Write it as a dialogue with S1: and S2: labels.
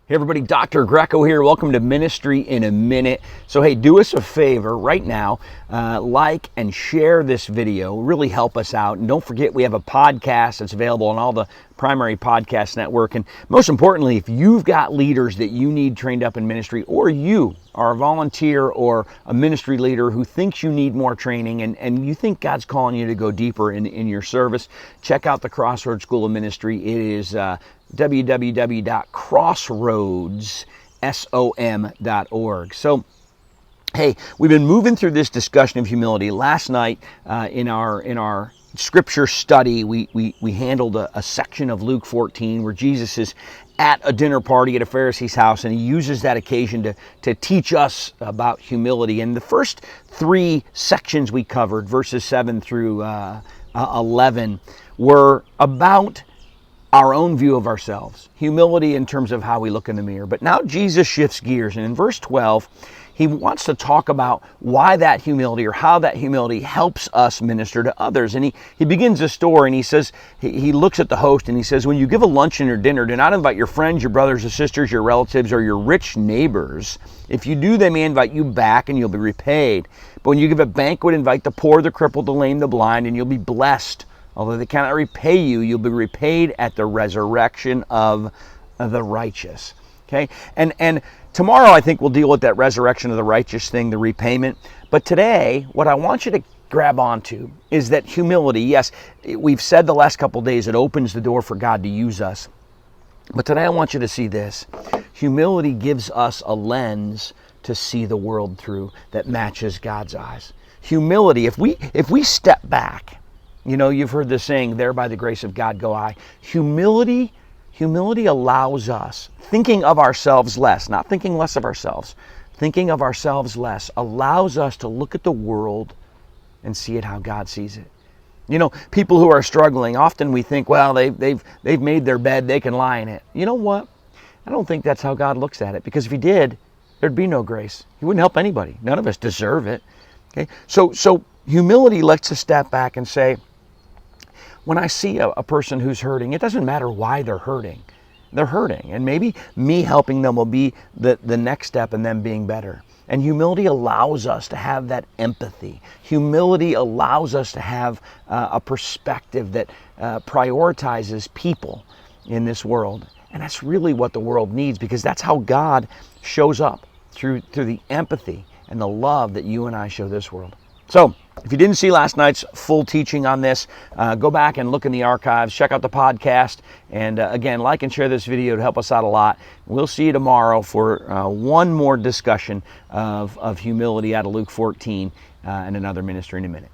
S1: Hey everybody, Dr. Greco here. Welcome to Ministry in a Minute. So hey, do us a favor right now, like and share this video. Really help us out. And don't forget, we have a podcast that's available on all the primary podcast network. And most importantly, if you've got leaders that you need trained up in ministry, or you are a volunteer or a ministry leader who thinks you need more training and you think God's calling you to go deeper in your service, check out the Crossroads School of Ministry. It is www.crossroadsom.org. So, hey, we've been moving through this discussion of humility. Last night in our scripture study, we handled a section of Luke 14 where Jesus is at a dinner party at a Pharisee's house, and he uses that occasion to teach us about humility. And the first three sections we covered, verses 7 through 11, were about our own view of ourselves, humility in terms of how we look in the mirror. But now Jesus shifts gears, and in verse 12, he wants to talk about why that humility, or how that humility helps us minister to others. And he begins a story, and he says, he looks at the host and he says, when you give a luncheon or dinner, do not invite your friends, your brothers or sisters, your relatives, or your rich neighbors. If you do, they may invite you back and you'll be repaid. But when you give a banquet, invite the poor, the crippled, the lame, the blind, and you'll be blessed. Although they cannot repay you, you'll be repaid at the resurrection of the righteous. Okay? And tomorrow I think we'll deal with that resurrection of the righteous thing, the repayment. But today, what I want you to grab onto is that humility. Yes, we've said the last couple of days it opens the door for God to use us. But today I want you to see this. Humility gives us a lens to see the world through that matches God's eyes. Humility, if we step back, you know, you've heard this saying, there by the grace of God go I. Humility allows us, thinking of ourselves less, not thinking less of ourselves, thinking of ourselves less, allows us to look at the world and see it how God sees it. You know, people who are struggling, often we think, well, they've made their bed, they can lie in it. You know what? I don't think that's how God looks at it, because if he did, there'd be no grace. He wouldn't help anybody. None of us deserve it. Okay? So humility lets us step back and say, when I see a person who's hurting, it doesn't matter why they're hurting. They're hurting. And maybe me helping them will be the next step in them being better. And humility allows us to have that empathy. Humility allows us to have a perspective that prioritizes people in this world. And that's really what the world needs, because that's how God shows up, through the empathy and the love that you and I show this world. So, if you didn't see last night's full teaching on this, go back and look in the archives, check out the podcast, and again, like and share this video to help us out a lot. We'll see you tomorrow for one more discussion of humility out of Luke 14 and another Ministry in a Minute.